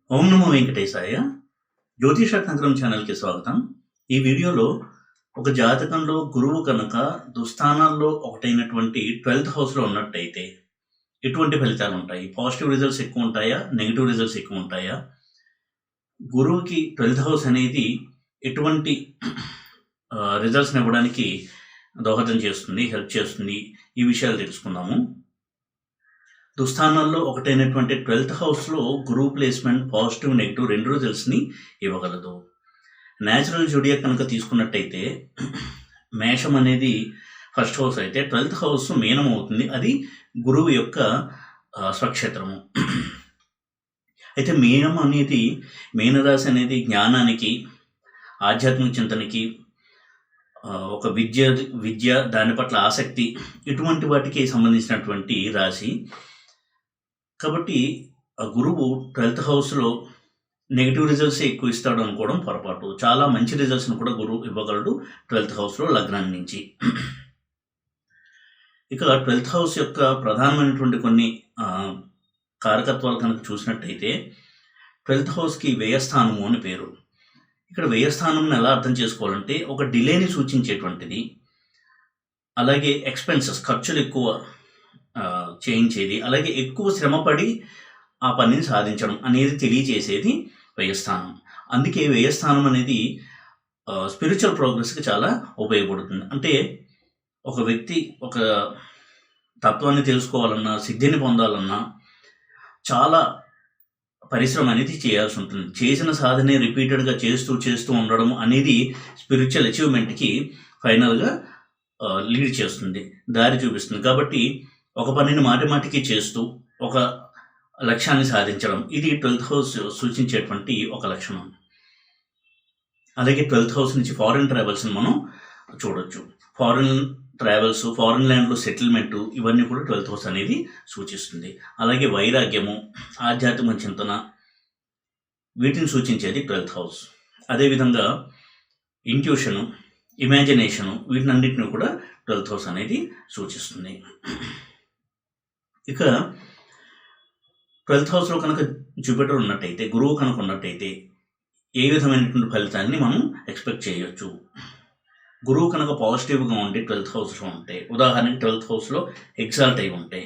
ఓం నమో వెంకటేశాయ. జ్యోతిష తంత్రం ఛానల్‌కి స్వాగతం. ఈ వీడియోలో ఒక జాతకంలో గురువు కనుక దుస్థానాల్లో ఒకటైనటువంటి 12థ్ హౌస్‌లో ఉన్నట్టయితే ఎటువంటి ఫలితాలుంటాయి? పాజిటివ్ రిజల్ట్స్ ఎక్కువుంటాయా? నెగెటివ్ రిజల్ట్స్ ఎక్కువుంటాయా? గురువుకి 12థ్ హౌస్ అనేది ఎటువంటి రిజల్ట్స్‌ని ఇవ్వడానికి దోహదం చేస్తుంది, హెల్ప్ చేస్తుంది? ఈ విషయాలు తెలుసుకుందాము. దుస్థానాల్లో ఒకటైనటువంటి 12థ్ హౌస్‌లో గురువు ప్లేస్‌మెంట్ పాజిటివ్, నెగెటివ్ 2 రిజల్ట్స్‌ని ఇవ్వగలదు. న్యాచురల్ జోడియాక్ కనుక తీసుకున్నట్టయితే మేషం అనేది ఫస్ట్ హౌస్ అయితే 12థ్ హౌస్ మీనం అవుతుంది. అది గురువు యొక్క స్వక్షేత్రము. అయితే మీనరాశి అనేది జ్ఞానానికి, ఆధ్యాత్మిక చింతనకి, ఒక విద్య దాని పట్ల ఆసక్తి ఇటువంటి వాటికి సంబంధించినటువంటి రాశి. కాబట్టి ఆ గురువు 12థ్ హౌస్‌లో నెగెటివ్ రిజల్ట్సే ఎక్కువ ఇస్తాడు అనుకోవడం పొరపాటు. చాలా మంచి రిజల్ట్స్‌ని కూడా గురువు ఇవ్వగలడు 12థ్ హౌస్‌లో లగ్నం నుంచి. ఇక 12థ్ హౌస్ యొక్క ప్రధానమైనటువంటి కొన్ని కారకత్వాలు కనుక చూసినట్టయితే 12థ్ హౌస్‌కి వ్యయస్థానము అని పేరు. ఇక్కడ వ్యయస్థానంని ఎలా అర్థం చేసుకోవాలంటే ఒక డిలేని సూచించేటువంటిది. అలాగే ఎక్స్‌పెన్సెస్ ఖర్చులు ఎక్కువ చేయించేది. అలాగే ఎక్కువ శ్రమపడి ఆ పనిని సాధించడం అనేది తెలియజేసేది వ్యయస్థానం. అందుకే వ్యయస్థానం అనేది స్పిరిచువల్ ప్రోగ్రెస్‌కి చాలా ఉపయోగపడుతుంది. అంటే ఒక వ్యక్తి ఒక తత్వాన్ని తెలుసుకోవాలన్నా, సిద్ధిని పొందాలన్నా చాలా పరిశ్రమ అనేది చేయాల్సి ఉంటుంది. చేసిన సాధనే రిపీటెడ్‌గా చేస్తూ ఉండడం అనేది స్పిరిచువల్ అచీవ్‌మెంట్‌కి ఫైనల్‌గా లీడ్ చేస్తుంది, దారి చూపిస్తుంది. కాబట్టి ఒక పనిని మాటిమాటికి చేస్తూ ఒక లక్ష్యాన్ని సాధించడం ఇది 12థ్ హౌస్ సూచించేటువంటి ఒక లక్షణం. అలాగే 12థ్ హౌస్ నుంచి ఫారిన్ ట్రావెల్స్‌ని మనం చూడొచ్చు. ఫారిన్ ట్రావెల్స్, ఫారిన్ ల్యాండ్‌లో సెటిల్మెంటు ఇవన్నీ కూడా 12థ్ హౌస్ అనేది సూచిస్తుంది. అలాగే వైరాగ్యము, ఆధ్యాత్మిక చింతన వీటిని సూచించేది 12థ్ హౌస్. అదేవిధంగా ఇంట్యూషను, ఇమాజినేషను వీటినన్నిటిని కూడా 12థ్ హౌస్ అనేది సూచిస్తుంది. ఇక 12థ్ హౌస్‌లో కనుక జూపిటర్ ఉన్నట్టయితే, గురువు కనుక ఉన్నట్టయితే ఏ విధమైనటువంటి ఫలితాన్ని మనం ఎక్స్‌పెక్ట్ చేయొచ్చు? గురువు కనుక పాజిటివ్‌గా ఉండి 12థ్ హౌస్‌లో ఉంటే, ఉదాహరణకి 12థ్ హౌస్‌లో ఎగ్జాల్ట్ అయి ఉంటే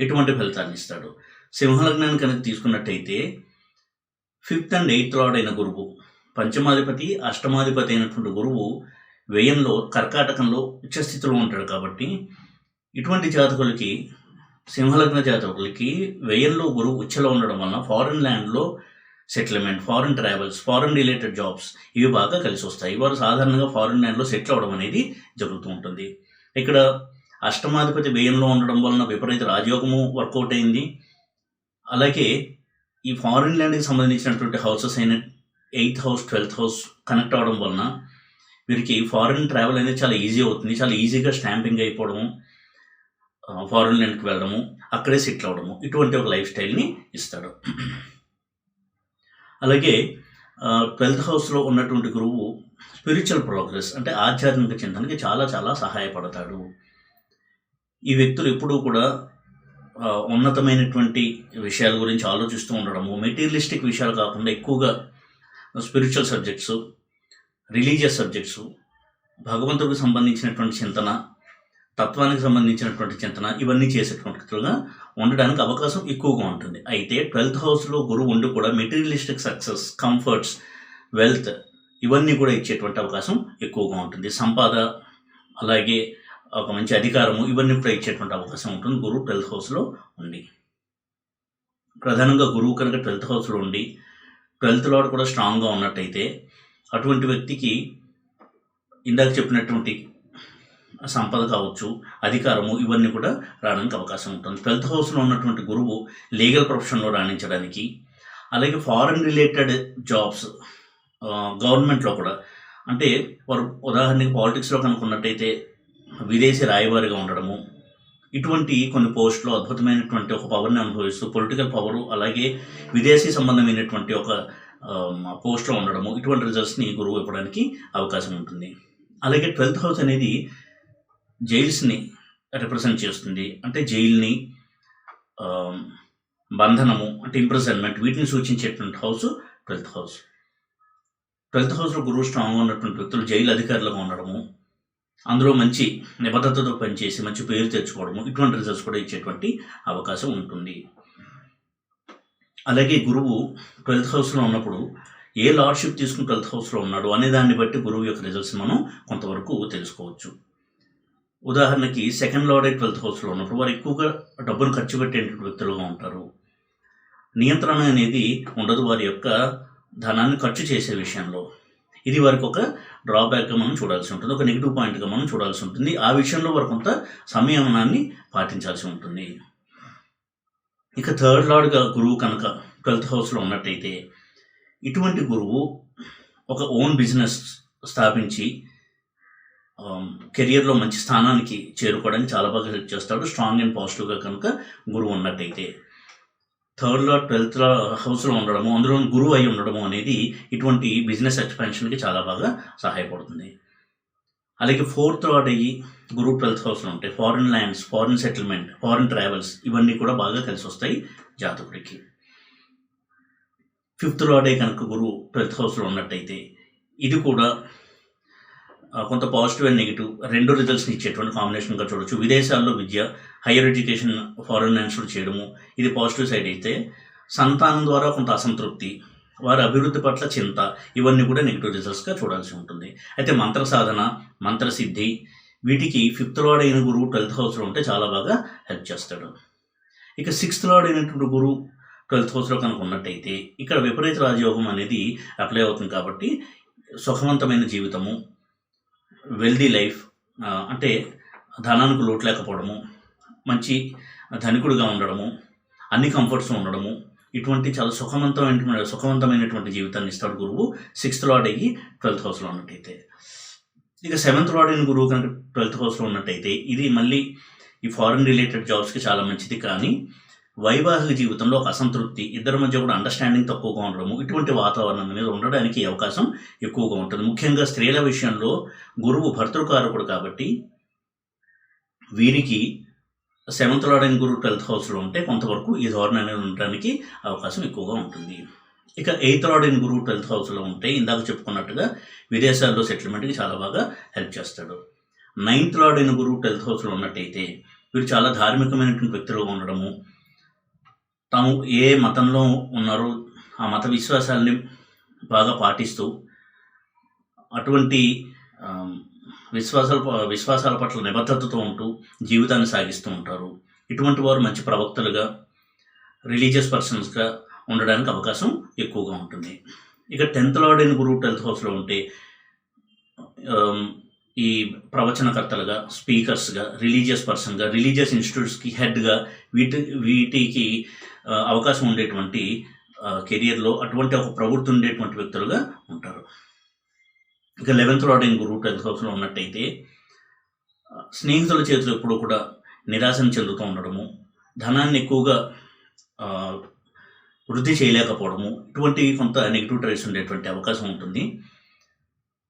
ఎటువంటి ఫలితాన్ని ఇస్తాడు? సింహలగ్నాన్ని కనుక తీసుకున్నట్టయితే 5th అండ్ 8th లార్డ్ అయిన గురువు, పంచమాధిపతి, అష్టమాధిపతి అయినటువంటి గురువు వ్యయంలో కర్కాటకంలో ఉచ్చస్థితిలో ఉంటాడు. కాబట్టి ఇటువంటి జాతకులకి, సింహలగ్న జాతకులకి వ్యయంలో గురువు ఉచ్చలో ఉండడం వలన ఫారిన్ ల్యాండ్‌లో settlement, foreign travels, foreign related jobs ఇవి బాగా కలిసి వస్తాయి. వారు సాధారణంగా ఫారిన్ ల్యాండ్‌లో సెటిల్ అవ్వడం అనేది జరుగుతూ ఉంటుంది. ఇక్కడ అష్టమాధిపతి వ్యయంలో ఉండడం వలన విపరీత రాజయోగము వర్కౌట్ అయింది. అలాగే ఈ ఫారిన్ ల్యాండ్‌కి సంబంధించినటువంటి హౌసెస్ అయిన 8th house, 12th house connect అవ్వడం వలన వీరికి ఫారిన్ ట్రావెల్ అనేది చాలా ఈజీ అవుతుంది. చాలా ఈజీగా స్టాంపింగ్ అయిపోవడము, ఫారిన్ ల్యాండ్‌కి వెళ్ళడము, అక్కడే సెటిల్ అవ్వడము ఇటువంటి ఒక లైఫ్ స్టైల్‌ని ఇస్తాడు. అలాగే 12th హౌస్‌లో ఉన్నటువంటి గురువు స్పిరిచువల్ ప్రోగ్రెస్ అంటే ఆధ్యాత్మిక చింతనకి చాలా చాలా సహాయపడతాడు. ఈ వ్యక్తులు ఎప్పుడూ కూడా ఉన్నతమైనటువంటి విషయాల గురించి ఆలోచిస్తూ ఉండడము, మెటీరియలిస్టిక్ విషయాలు కాకుండా ఎక్కువగా స్పిరిచువల్ సబ్జెక్ట్సు, రిలీజియస్ సబ్జెక్ట్సు, భగవంతుడికి సంబంధించినటువంటి చింతన, తత్వానికి సంబంధించినటువంటి చింతన ఇవన్నీ చేసేటువంటిగా ఉండడానికి అవకాశం ఎక్కువగా ఉంటుంది. అయితే 12th హౌస్‌లో గురువు ఉండి కూడా మెటీరియలిస్టిక్ సక్సెస్, కంఫర్ట్స్, వెల్త్ ఇవన్నీ కూడా ఇచ్చేటువంటి అవకాశం ఎక్కువగా ఉంటుంది. సంపాద, అలాగే ఒక మంచి అధికారము ఇవన్నీ కూడా ఇచ్చేటువంటి అవకాశం ఉంటుంది గురువు 12th హౌస్‌లో ఉండి. ప్రధానంగా గురువు కనుక 12th హౌస్‌లో ఉండి 12th లార్డ్ కూడా స్ట్రాంగ్‌గా ఉన్నట్టయితే అటువంటి వ్యక్తికి ఇందాక చెప్పినటువంటి సంపద కావచ్చు, అధికారము ఇవన్నీ కూడా రావడానికి అవకాశం ఉంటుంది. 12th హౌస్‌లో ఉన్నటువంటి గురువు లీగల్ ప్రొఫెషన్‌లో రాణించడానికి, అలాగే ఫారిన్ రిలేటెడ్ జాబ్స్, గవర్నమెంట్‌లో కూడా అంటే వారు ఉదాహరణకి పాలిటిక్స్‌లో కనుక ఉన్నట్టయితే విదేశీ రాయబారిగా ఉండడము, ఇటువంటి కొన్ని పోస్టులో అద్భుతమైనటువంటి ఒక పవర్‌ని అనుభవిస్తూ పొలిటికల్ పవరు, అలాగే విదేశీ సంబంధమైనటువంటి ఒక పోస్ట్‌లో ఉండడము ఇటువంటి రిజల్ట్స్‌ని గురువు ఇవ్వడానికి అవకాశం ఉంటుంది. అలాగే 12th హౌస్ అనేది జైల్స్‌ని రిప్రజెంట్ చేస్తుంది. అంటే జైల్‌ని, బంధనము అంటే ఇంప్రిజన్మెంట్, వీటిని సూచించేటువంటి హౌస్ 12th హౌస్. 12th హౌస్లో గురువు స్ట్రాంగ్గా ఉన్నటువంటి వ్యక్తులు జైలు అధికారులుగా ఉండడము, అందులో మంచి నిబద్ధతతో పనిచేసి మంచి పేరు తెచ్చుకోవడము, ఇటువంటి రిజల్ట్స్ కూడా ఇచ్చేటువంటి అవకాశం ఉంటుంది. అలాగే గురువు 12th హౌస్లో ఉన్నప్పుడు ఏ లార్డ్షిప్ తీసుకుని 12th హౌస్లో ఉన్నాడు అనే దాన్ని బట్టి గురువు యొక్క రిజల్ట్స్ మనం కొంతవరకు తెలుసుకోవచ్చు. ఉదాహరణకి సెకండ్ లార్డ్ 12th హౌస్లో ఉన్నప్పుడు వారు ఎక్కువగా డబ్బును ఖర్చు పెట్టేటువంటి వ్యక్తులుగా ఉంటారు. నియంత్రణ అనేది ఉండదు వారి యొక్క ధనాన్ని ఖర్చు చేసే విషయంలో. ఇది వారికి ఒక డ్రాబ్యాక్గా మనం చూడాల్సి ఉంటుంది, ఒక నెగిటివ్ పాయింట్గా మనం చూడాల్సి ఉంటుంది. ఆ విషయంలో వారు కొంత సంయమనాన్ని పాటించాల్సి ఉంటుంది. ఇక థర్డ్ లార్డ్గా గురువు కనుక 12th హౌస్లో ఉన్నట్టయితే ఇటువంటి గురువు ఒక ఓన్ బిజినెస్ స్థాపించి కెరియర్లో మంచి స్థానానికి చేరుకోవడానికి చాలా బాగా హెల్ప్ చేస్తాడు. స్ట్రాంగ్ అండ్ పాజిటివ్గా కనుక గురువు ఉన్నట్టయితే థర్డ్ లార్డ్ 12th హౌస్లో ఉండడము, అందులో గురువు అయి ఉండడము అనేది ఇటువంటి బిజినెస్ ఎక్స్పాన్షన్కి చాలా బాగా సహాయపడుతుంది. అలాగే ఫోర్త్ లార్డ్ అయ్యి గురువు 12th హౌస్లో ఉంటే foreign lands, foreign settlement, foreign travels ఇవన్నీ కూడా బాగా కలిసి వస్తాయి జాతకుడికి. ఫిఫ్త్ లార్డ్ అయ్యి కనుక గురువు 12th హౌస్లో ఉన్నట్టయితే ఇది కూడా కొంత పాజిటివ్ అండ్ నెగిటివ్ రెండు రిజల్ట్స్ని ఇచ్చేటువంటి కాంబినేషన్గా చూడొచ్చు. విదేశాల్లో విద్య, హయ్యర్ ఎడ్యుకేషన్, ఫారెన్ ల్యాండ్స్లో చేయడము ఇది పాజిటివ్ సైడ్ అయితే, సంతానం ద్వారా కొంత అసంతృప్తి, వారి అభివృద్ధి పట్ల చింత, ఇవన్నీ కూడా నెగిటివ్ రిజల్ట్స్గా చూడాల్సి ఉంటుంది. అయితే మంత్ర సాధన, మంత్రసిద్ధి వీటికి ఫిఫ్త్ లార్డ్ అయిన గురువు 12th హౌస్లో ఉంటే చాలా బాగా హెల్ప్ చేస్తాడు. ఇక సిక్స్త్ లార్డ్ అయినటువంటి గురువు 12th హౌస్లో కనుక ఉన్నట్టయితే ఇక్కడ విపరీత రాజయోగం అనేది అప్లై అవుతుంది. కాబట్టి సుఖవంతమైన జీవితము, వెల్దీ లైఫ్, అంటే ధనానికి లోటు లేకపోవడము, మంచి ధనికుడిగా ఉండడము, అన్ని కంఫర్ట్స్ ఉండడము, ఇటువంటి చాలా సుఖవంతమైనటువంటి జీవితాన్ని ఇస్తాడు గురువు సిక్స్త్ లార్డ్ అయ్యి 12th హౌస్లో ఉన్నట్టయితే. ఇక సెవెంత్ లార్డ్ అయిన గురువు కనుక 12th హౌస్లో ఉన్నట్టయితే ఇది మళ్ళీ ఈ ఫారెన్ రిలేటెడ్ జాబ్స్కి చాలా మంచిది. కానీ వైవాహిక జీవితంలో ఒక అసంతృప్తి, ఇద్దరి మధ్య కూడా అండర్స్టాండింగ్ తక్కువగా ఉండడము, ఇటువంటి వాతావరణం అనేది ఉండడానికి అవకాశం ఎక్కువగా ఉంటుంది. ముఖ్యంగా స్త్రీల విషయంలో గురువు భర్తృకారకుడు కాబట్టి వీరికి సెవెంత్ లార్డ్ అయిన గురువు 12th హౌస్లో ఉంటే కొంతవరకు ఈ ధోరణి అనేది ఉండడానికి అవకాశం ఎక్కువగా ఉంటుంది. ఇక ఎయిత్ లార్డ్ అయిన గురువు 12th హౌస్లో ఉంటే ఇందాక చెప్పుకున్నట్టుగా విదేశాల్లో సెటిల్మెంట్కి చాలా బాగా హెల్ప్ చేస్తాడు. నైన్త్ లార్డ్ అయిన గురువు 12th హౌస్లో ఉన్నట్టయితే వీరు చాలా ధార్మికమైనటువంటి వ్యక్తులుగా ఉండడము, తాము ఏ మతంలో ఉన్నారో ఆ మత విశ్వాసాలని బాగా పాటిస్తూ అటువంటి విశ్వాసాల పట్ల నిబద్ధతతో ఉంటూ జీవితాన్ని సాగిస్తూ ఉంటారు. ఇటువంటి వారు మంచి ప్రవక్తలుగా, రిలీజియస్ పర్సన్స్గా ఉండడానికి అవకాశం ఎక్కువగా ఉంటుంది. ఇక 10th లార్డ్ అయిన గురువు 12th హౌస్లో ఉంటే ఈ ప్రవచనకర్తలుగా, స్పీకర్స్గా, రిలీజియస్ పర్సన్గా, రిలీజియస్ ఇన్స్టిట్యూట్స్కి హెడ్గా వీటికి అవకాశం ఉండేటువంటి కెరియర్లో అటువంటి ఒక ప్రవృత్తి ఉండేటువంటి వ్యక్తులుగా ఉంటారు. ఇక 11th లార్డ్ అయిన గురువు 12th హౌస్లో ఉన్నట్టయితే స్నేహితుల చేతిలో ఎప్పుడూ కూడా నిరాశను చెందుతూ ఉండడము, ధనాన్ని ఎక్కువగా వృద్ధి చేయలేకపోవడము, ఇటువంటి కొంత నెగిటివ్ ట్రేట్స్ ఉండేటువంటి అవకాశం ఉంటుంది.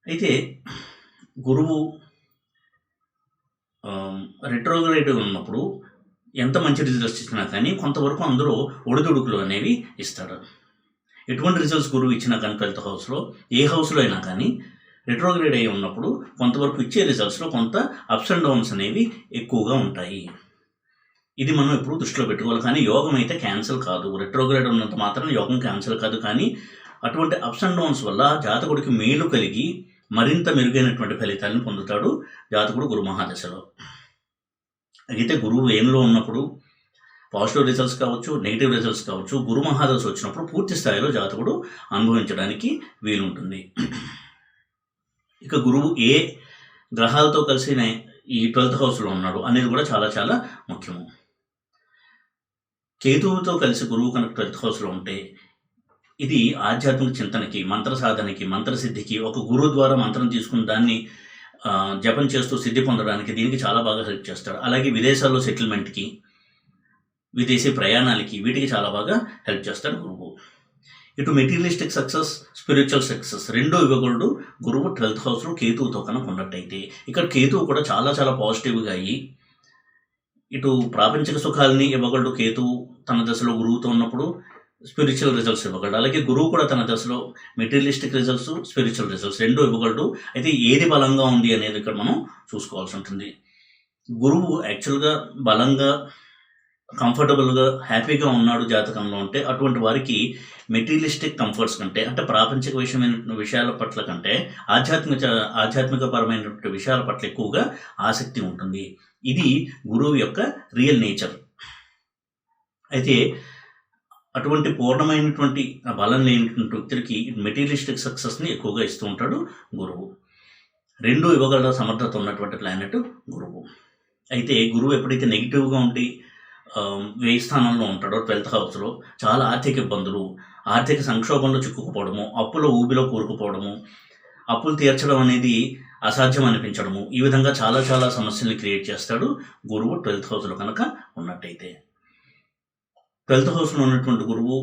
అయితే గురువు రెట్రోగ్రేడ్ ఉన్నప్పుడు ఎంత మంచి రిజల్ట్స్ ఇచ్చినా కానీ కొంతవరకు అందులో ఒడిదుడుకులు అనేవి ఇస్తాడు. ఎటువంటి రిజల్ట్స్ గురువు ఇచ్చినా కానీ 12th హౌస్లో ఏ హౌస్లో అయినా కానీ రెట్రోగ్రేడ్ అయి ఉన్నప్పుడు కొంతవరకు ఇచ్చే రిజల్ట్స్లో కొంత అప్స్ అండ్ డౌన్స్ అనేవి ఎక్కువగా ఉంటాయి. ఇది మనం ఎప్పుడు దృష్టిలో పెట్టుకోవాలి. కానీ యోగం అయితే క్యాన్సిల్ కాదు. రెట్రోగ్రేడ్ ఉన్నంత మాత్రం యోగం క్యాన్సిల్ కాదు. కానీ అటువంటి అప్స్ అండ్ డౌన్స్ వల్ల జాతకుడికి మేలు కలిగి మరింత మెరుగైనటువంటి ఫలితాలను పొందుతాడు జాతకుడు గురు మహాదశలో. అయితే గురువు ఏమిలో ఉన్నప్పుడు పాజిటివ్ రిజల్ట్స్ కావచ్చు, నెగిటివ్ రిజల్ట్స్ కావచ్చు, గురు మహాదశ వచ్చినప్పుడు పూర్తి స్థాయిలో జాతకుడు అనుభవించడానికి వీలుంటుంది. ఇక గురువు ఏ గ్రహాలతో కలిసి ఈ 12th హౌస్లో ఉన్నాడు అనేది కూడా చాలా చాలా ముఖ్యము. కేతువుతో కలిసి గురువు కనుక 12th హౌస్లో ఉంటే ఇది ఆధ్యాత్మిక చింతనకి, మంత్ర సాధనకి, మంత్రసిద్ధికి, ఒక గురువు ద్వారా మంత్రం తీసుకుని దాన్ని జపం చేస్తూ సిద్ధి పొందడానికి దీనికి చాలా బాగా హెల్ప్ చేస్తాడు. అలాగే విదేశాల్లో సెటిల్మెంట్కి, విదేశీ ప్రయాణాలకి, వీటికి చాలా బాగా హెల్ప్ చేస్తాడు గురువు. ఇటు మెటీరియలిస్టిక్ సక్సెస్, స్పిరిచువల్ సక్సెస్ రెండూ ఇవ్వగలడు గురువు 12th హౌస్లో కేతువుతో కనుక ఉన్నట్టయితే. ఇక్కడ కేతువు కూడా చాలా చాలా పాజిటివ్గా అయ్యి ఇటు ప్రాపంచిక సుఖాలని ఇవ్వగలడు కేతువు తన దశలో గురువుతో ఉన్నప్పుడు, స్పిరిచువల్ రిజల్ట్స్ ఇవ్వగలడు. అలాగే గురువు కూడా తన దశలో మెటీరియలిస్టిక్ రిజల్ట్స్, స్పిరిచువల్ రిజల్ట్స్ రెండూ ఇవ్వగలడు. అయితే ఏది బలంగా ఉంది అనేది ఇక్కడ మనం చూసుకోవాల్సి ఉంటుంది. గురువు యాక్చువల్గా బలంగా, కంఫర్టబుల్గా, హ్యాపీగా ఉన్నాడు జాతకంలో అంటే అటువంటి వారికి మెటీరియలిస్టిక్ కంఫర్ట్స్ కంటే, అంటే ప్రాపంచిక విషయాల పట్ల కంటే ఆధ్యాత్మికపరమైనటువంటి విషయాల పట్ల ఎక్కువగా ఆసక్తి ఉంటుంది. ఇది గురువు యొక్క రియల్ నేచర్. అయితే అటువంటి పూర్ణమైనటువంటి బలం లేనటువంటి వ్యక్తులకి మెటీరియలిస్టిక్ సక్సెస్ని ఎక్కువగా ఇస్తూ ఉంటాడు గురువు. రెండు ఇవ్వగల సమర్థత ఉన్నటువంటి ప్లానెట్ గురువు. అయితే గురువు ఎప్పుడైతే నెగిటివ్గా ఉండి వ్యయ స్థానంలో ఉంటాడో 12th హౌస్లో చాలా ఆర్థిక ఇబ్బందులు, ఆర్థిక సంక్షోభంలో చిక్కుకుపోవడము, అప్పుల ఊబిలో కూరుకుపోవడము, అప్పులు తీర్చడం అనేది అసాధ్యం అనిపించడము, ఈ విధంగా చాలా చాలా సమస్యల్ని క్రియేట్ చేస్తాడు గురువు 12th హౌస్లో కనుక ఉన్నట్టయితే. 12th హౌస్లో ఉన్నటువంటి గురువు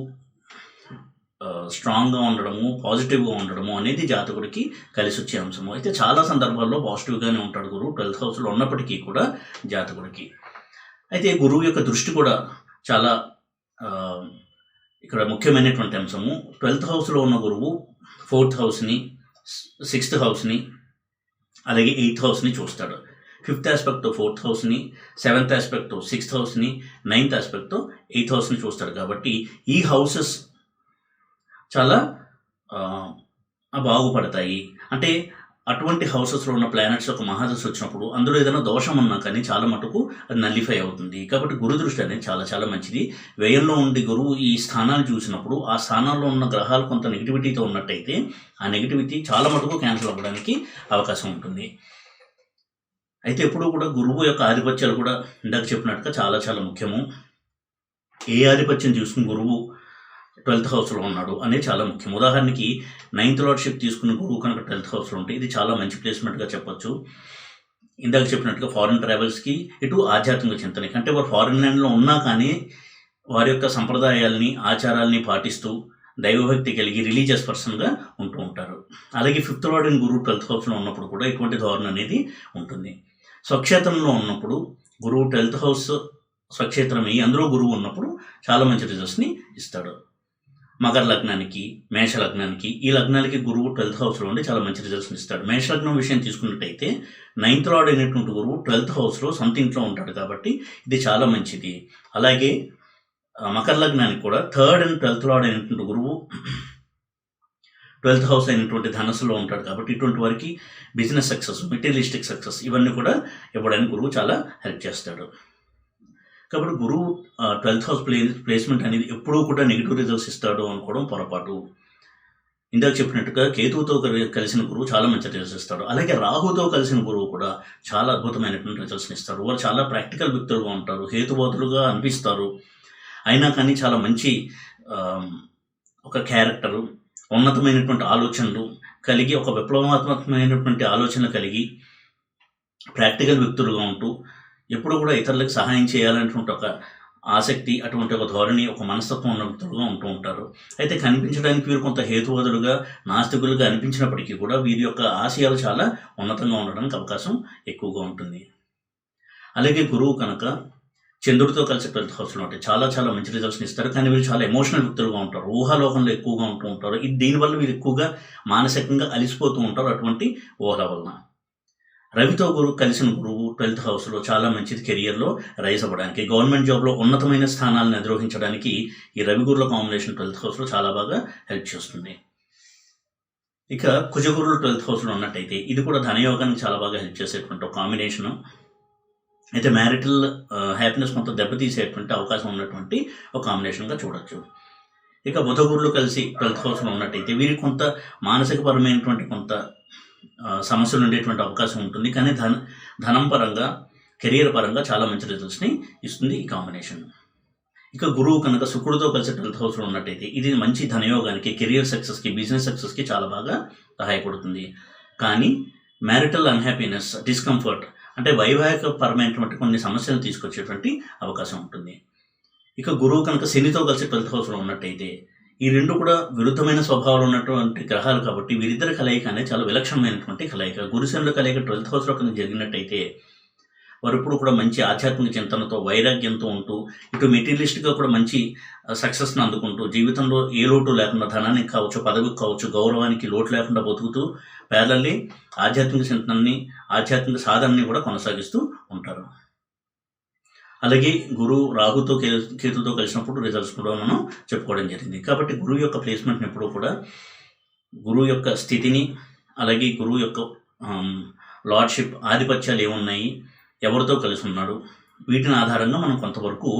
స్ట్రాంగ్గా ఉండడము, పాజిటివ్గా ఉండడము అనేది జాతకుడికి కలిసి వచ్చే అంశము. అయితే చాలా సందర్భాల్లో పాజిటివ్గానే ఉంటాడు గురువు 12th హౌస్లో ఉన్నప్పటికీ కూడా జాతకుడికి. అయితే గురువు యొక్క దృష్టి కూడా చాలా ఇక్కడ ముఖ్యమైనటువంటి అంశము. 12th హౌస్లో ఉన్న గురువు 4th హౌస్ని, 6th హౌస్ని, అలాగే 8th హౌస్ని చూస్తాడు. 5th ఆస్పెక్ట్తో 4th హౌస్ని, 7th ఆస్పెక్ట్తో 6th హౌస్ని, 9th ఆస్పెక్ట్తో 8th హౌస్ని చూస్తాడు. కాబట్టి ఈ హౌసెస్ చాలా బాగుపడతాయి. అంటే అటువంటి హౌసెస్లో ఉన్న ప్లానెట్స్ యొక్క మహాదశ వచ్చినప్పుడు అందులో ఏదైనా దోషం ఉన్నా కానీ చాలా మటుకు అది నల్లిఫై అవుతుంది. కాబట్టి గురు దృష్టి అనేది చాలా చాలా మంచిది. వ్యయంలో ఉండి గురువు ఈ స్థానాన్ని చూసినప్పుడు ఆ స్థానాల్లో ఉన్న గ్రహాలు కొంత నెగిటివిటీతో ఉన్నట్టయితే ఆ నెగిటివిటీ చాలా మటుకు క్యాన్సిల్ అవ్వడానికి అవకాశం ఉంటుంది. అయితే ఎప్పుడూ కూడా గురువు యొక్క ఆధిపత్యాలు కూడా ఇందాక చెప్పినట్టుగా చాలా చాలా ముఖ్యము. ఏ ఆధిపత్యం చూసుకుని గురువు 12th హౌస్లో ఉన్నాడు అనేది చాలా ముఖ్యం. ఉదాహరణకి 9th లార్డ్షిప్ తీసుకుని గురువు కనుక 12th హౌస్లో ఉంటే ఇది చాలా మంచి ప్లేస్మెంట్గా చెప్పొచ్చు. ఇందాక చెప్పినట్టుగా ఫారిన్ ట్రావెల్స్కి, ఇటు ఆధ్యాత్మిక చింతనకి, అంటే వారు ఫారిన్ ల్యాండ్లో ఉన్నా కానీ వారి యొక్క సంప్రదాయాల్ని, ఆచారాల్ని పాటిస్తూ దైవభక్తి కలిగి రిలీజియస్ పర్సన్గా ఉంటూ ఉంటారు. అలాగే 5th లార్డ్ ఇన్ గురువు 12th హౌస్లో ఉన్నప్పుడు కూడా ఇటువంటి ధోరణి అనేది ఉంటుంది. స్వక్షేత్రంలో ఉన్నప్పుడు గురువు 12th హౌస్ స్వక్షేత్రం అయ్యి అందులో గురువు ఉన్నప్పుడు చాలా మంచి రిజల్ట్స్ని ఇస్తాడు. మకర లగ్నానికి, మేష లగ్నానికి, ఈ లగ్నాలకి గురువు 12th హౌస్లో ఉండి చాలా మంచి రిజల్ట్స్ని ఇస్తాడు. మేష లగ్నం విషయం తీసుకున్నట్టయితే 9th లార్డ్ అయినటువంటి గురువు 12th హౌస్లో సొంత ఇంట్లో ఉంటాడు కాబట్టి ఇది చాలా మంచిది. అలాగే మకర లగ్నానికి కూడా 3rd అండ్ 12th లార్డ్ అయినటువంటి గురువు 12th హౌస్ అయినటువంటి ధనస్సులో ఉంటాడు కాబట్టి ఇటువంటి వారికి బిజినెస్ సక్సెస్, మెటీరియలిస్టిక్ సక్సెస్ ఇవన్నీ కూడా ఇవ్వడానికి గురువు చాలా హెల్ప్ చేస్తాడు. కాబట్టి గురువు 12th హౌస్ ప్లేస్మెంట్ అనేది ఎప్పుడూ కూడా నెగిటివ్ రిజల్ట్స్ ఇస్తాడు అనుకోవడం పొరపాటు. ఇందాక చెప్పినట్టుగా కేతువుతో కలిసిన గురువు చాలా మంచి రిజల్ట్స్ ఇస్తాడు. అలాగే రాహుతో కలిసిన గురువు కూడా చాలా అద్భుతమైనటువంటి రిజల్ట్స్ని ఇస్తారు. వారు చాలా ప్రాక్టికల్ వ్యక్తులుగా ఉంటారు, హేతుబోధులుగా అనిపిస్తారు. అయినా కానీ చాలా మంచి ఒక క్యారెక్టరు, ఉన్నతమైనటువంటి ఆలోచనలు కలిగి, ఒక విప్లవాత్మకమైనటువంటి ఆలోచనలు కలిగి ప్రాక్టికల్ వ్యక్తులుగా ఉంటూ ఎప్పుడు కూడా ఇతరులకు సహాయం చేయాలనేటువంటి ఒక ఆసక్తి, అటువంటి ఒక ధోరణి, ఒక మనస్తత్వం ఉన్న వ్యక్తులుగా ఉంటూ ఉంటారు. అయితే కనిపించడానికి వీరు కొంత హేతువాదులుగా, నాస్తికులుగా అనిపించినప్పటికీ కూడా వీరి యొక్క ఆశయాలు చాలా ఉన్నతంగా ఉండడానికి అవకాశం ఎక్కువగా ఉంటుంది. అలాగే గురువు కనుక చంద్రుడితో కలిసి 12th హౌస్లో ఉంటే చాలా చాలా మంచి రిజల్ట్స్ని ఇస్తారు. కానీ వీరు చాలా ఎమోషనల్ వ్యక్తులుగా ఉంటారు, ఊహాలోకంలో ఎక్కువగా ఉంటూ ఉంటారు. దీనివల్ల వీరు ఎక్కువగా మానసికంగా అలిసిపోతూ ఉంటారు అటువంటి ఊహల వలన. రవితో కలిసిన గురువు 12th హౌస్లో చాలా మంచిది కెరియర్లో రైజ్ అవ్వడానికి, గవర్నమెంట్ జాబ్లో ఉన్నతమైన స్థానాలను అధిరోహించడానికి ఈ రవి గురుల కాంబినేషన్ 12th హౌస్లో చాలా బాగా హెల్ప్ చేస్తుంది. ఇక కుజగురులు 12th హౌస్లో ఉన్నట్టయితే ఇది కూడా ధనయోగానికి చాలా బాగా హెల్ప్ చేసేటువంటి ఒక కాంబినేషను. అయితే మ్యారిటల్ హ్యాపీనెస్ మొత్తం దెబ్బతీసేటువంటి అవకాశం ఉన్నటువంటి ఒక కాంబినేషన్గా చూడొచ్చు. ఇక బుధగురులు కలిసి 12th హౌస్లో ఉన్నట్టయితే వీరికి కొంత మానసికపరమైనటువంటి కొంత సమస్యలు ఉండేటువంటి అవకాశం ఉంటుంది. కానీ ధనం పరంగా, కెరియర్ పరంగా చాలా మంచి రిజల్ట్స్ని ఇస్తుంది ఈ కాంబినేషన్. ఇక గురువు కనుక శుక్రుడితో కలిసి 12th హౌస్లో ఉన్నట్టయితే ఇది మంచి ధనయోగానికి, కెరియర్ సక్సెస్కి, బిజినెస్ సక్సెస్కి చాలా బాగా సహాయపడుతుంది. కానీ మ్యారిటల్ అన్హ్యాపీనెస్, డిస్కంఫర్ట్, అంటే వైవాహిక పరమైనటువంటి కొన్ని సమస్యలు తీసుకొచ్చేటువంటి అవకాశం ఉంటుంది. ఇక గురువు కనుక శనితో కలిసి 12th హౌస్లో ఉన్నట్టయితే ఈ రెండు కూడా విరుద్ధమైన స్వభావాలు ఉన్నటువంటి గ్రహాలు కాబట్టి వీరిద్దరి కలయిక అనేది చాలా విలక్షణమైనటువంటి కలయిక. గురుశనుల కలయిక 12th హౌస్లో కనుక జరిగినట్టయితే వారెప్పుడు కూడా మంచి ఆధ్యాత్మిక చింతనతో, వైరాగ్యంతో ఉంటూ, ఇటు మెటీరియలిస్ట్‌గా కూడా మంచి సక్సెస్‌ని అందుకుంటూ, జీవితంలో ఏ లోటు లేకుండా ధనానికి కావచ్చు, పదవికి కావచ్చు, గౌరవానికి లోటు లేకుండా బతుకుతూ ప్యారలల్లీ ఆధ్యాత్మిక చింతనని, ఆధ్యాత్మిక సాధనని కూడా కొనసాగిస్తూ ఉంటారు. అలాగే గురువు రాహుతో కేతుతో కలిసినప్పుడు రిజల్ట్స్ కూడా మనం చెప్పుకోవడం జరిగింది. కాబట్టి గురువు యొక్క ప్లేస్‌మెంట్‌ని ఎప్పుడూ కూడా గురువు యొక్క స్థితిని, అలాగే గురువు యొక్క లార్డ్‌షిప్, ఆధిపత్యాలు ఏమున్నాయి, ఎవరితో కలిసి ఉన్నాడు, వీటిని ఆధారంగా మనం కొంతవరకు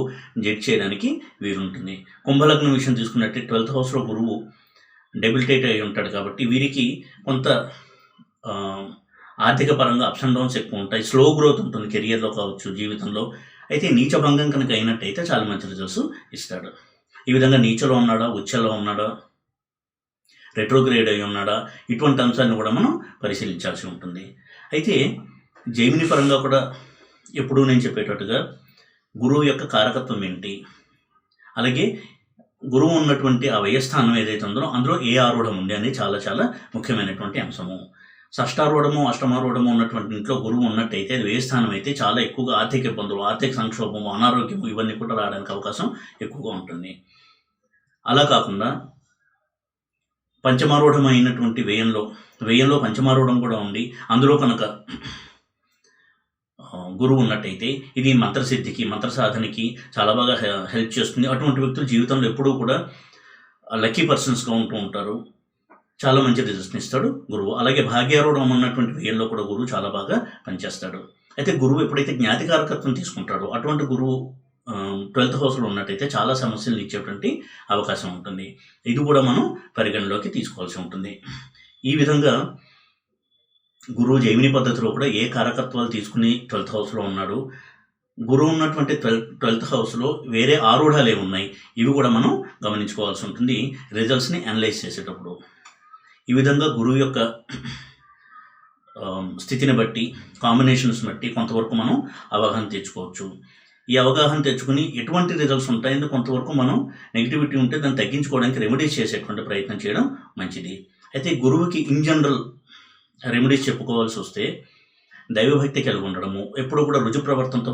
జడ్జ్ చేయడానికి వీలుంటుంది. కుంభలగ్నం విషయం తీసుకున్నట్టే 12th హౌస్‌లో గురువు డెబిలిటేట్ అయి ఉంటాడు కాబట్టి వీరికి కొంత ఆర్థిక పరంగా అప్స్ అండ్ డౌన్స్ ఎక్కువ ఉంటాయి. స్లో గ్రోత్ ఉంటుంది కెరియర్‌లో కావచ్చు, జీవితంలో. అయితే నీచభంగం కనుక అయినట్టయితే చాలా మంచి రిజల్ట్స్ ఇస్తాడు. ఈ విధంగా నీచలో ఉన్నాడా, ఉచ్చలో ఉన్నాడా, రెట్రోగ్రేడ్ అయి ఉన్నాడా, ఇటువంటి అంశాలను కూడా మనం పరిశీలించాల్సి ఉంటుంది. అయితే జెమిని పరంగా కూడా ఎప్పుడూ నేను చెప్పేటట్టుగా గురువు యొక్క కారకత్వం ఏంటి, అలాగే గురువు ఉన్నటువంటి ఆ వ్యయస్థానం ఏదైతే ఉందో అందులో ఏ ఆరూఢం ఉంది అనేది చాలా చాలా ముఖ్యమైనటువంటి అంశము. షష్టారూఢము, అష్టమారూఢము ఉన్నటువంటి ఇంట్లో గురువు ఉన్నట్టయితే అది వ్యయస్థానం అయితే చాలా ఎక్కువగా ఆర్థిక ఇబ్బందులు, ఆర్థిక సంక్షోభము, అనారోగ్యము ఇవన్నీ కూడా రావడానికి అవకాశం ఎక్కువగా ఉంటుంది. అలా కాకుండా పంచమారూఢం అయినటువంటి వ్యయంలో పంచమారూఢం కూడా ఉండి అందులో కనుక గురువు ఉన్నట్టయితే ఇది మంత్రసిద్ధికి, మంత్ర సాధనకి చాలా బాగా హెల్ప్ చేస్తుంది. అటువంటి వ్యక్తులు జీవితంలో ఎప్పుడూ కూడా లక్కీ పర్సన్స్గా ఉంటూ ఉంటారు. చాలా మంచి రిజల్ట్స్ని ఇస్తాడు గురువు. అలాగే భాగ్యారూఢం ఉన్నటువంటి వ్యయంలో కూడా గురువు చాలా బాగా పనిచేస్తాడు. అయితే గురువు ఎప్పుడైతే జ్ఞాతికారకత్వం తీసుకుంటాడో అటువంటి గురువు 12th హౌస్లో ఉన్నట్టయితే చాలా సమస్యలు ఇచ్చేటువంటి అవకాశం ఉంటుంది. ఇది కూడా మనం పరిగణలోకి తీసుకోవాల్సి ఉంటుంది. ఈ విధంగా గురువు జైమిని పద్ధతిలో కూడా ఏ కారకత్వాలు తీసుకుని 12th హౌస్లో ఉన్నాడు, గురువు ఉన్నటువంటి 12th హౌస్లో వేరే ఆరూఢాలు ఏమున్నాయి, ఇవి కూడా మనం గమనించుకోవాల్సి ఉంటుంది రిజల్ట్స్ని అనలైజ్ చేసేటప్పుడు. ఈ విధంగా గురువు యొక్క స్థితిని బట్టి, కాంబినేషన్స్ బట్టి కొంతవరకు మనం అవగాహన తెచ్చుకోవచ్చు. ఈ అవగాహన తెచ్చుకుని ఎటువంటి రిజల్ట్స్ ఉంటాయని కొంతవరకు మనం నెగిటివిటీ ఉంటే దాన్ని తగ్గించుకోవడానికి రెమెడీస్ చేసేటువంటి ప్రయత్నం చేయడం మంచిది. అయితే గురువుకి ఇన్ జనరల్ రెమెడీస్ చెప్పుకోవాల్సి వస్తే దైవభక్తి కలిగి ఉండడము, ఎప్పుడూ కూడా రుజు ప్రవర్తనతో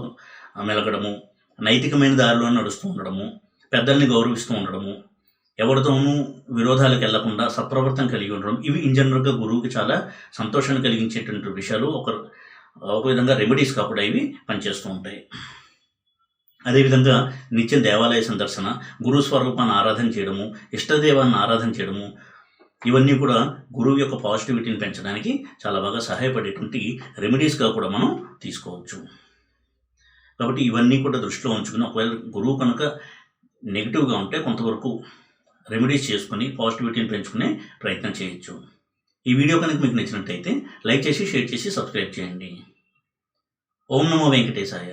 మెలగడము, నైతికమైన దారిలో నడుస్తూ ఉండడము, పెద్దల్ని గౌరవిస్తూ ఉండడము, ఎవరితోనూ విరోధాలకు వెళ్లకుండా సత్ప్రవర్తన కలిగి ఉండడం, ఇవి ఇన్ జనరల్గా గురువుకి చాలా సంతోషాన్ని కలిగించేటువంటి విషయాలు. ఒక విధంగా రెమెడీస్ కాకుండా ఇవి పనిచేస్తూ ఉంటాయి. అదేవిధంగా నిత్యం దేవాలయ సందర్శన, గురు స్వరూపాన్ని ఆరాధన చేయడము, ఇష్టదేవాన్ని ఆరాధన చేయడము, ఇవన్నీ కూడా గురువు యొక్క పాజిటివిటీని పెంచడానికి చాలా బాగా సహాయపడేటువంటి రెమెడీస్గా కూడా మనం తీసుకోవచ్చు. కాబట్టి ఇవన్నీ కూడా దృష్టిలో ఉంచుకుని ఒకవేళ గురువు కనుక నెగిటివ్గా ఉంటే కొంతవరకు రెమెడీస్ చేసుకుని పాజిటివిటీని పెంచుకునే ప్రయత్నం చేయొచ్చు. ఈ వీడియో కనుక మీకు నచ్చినట్టయితే లైక్ చేసి, షేర్ చేసి, సబ్స్క్రైబ్ చేయండి. ఓం నమో వెంకటేశాయ.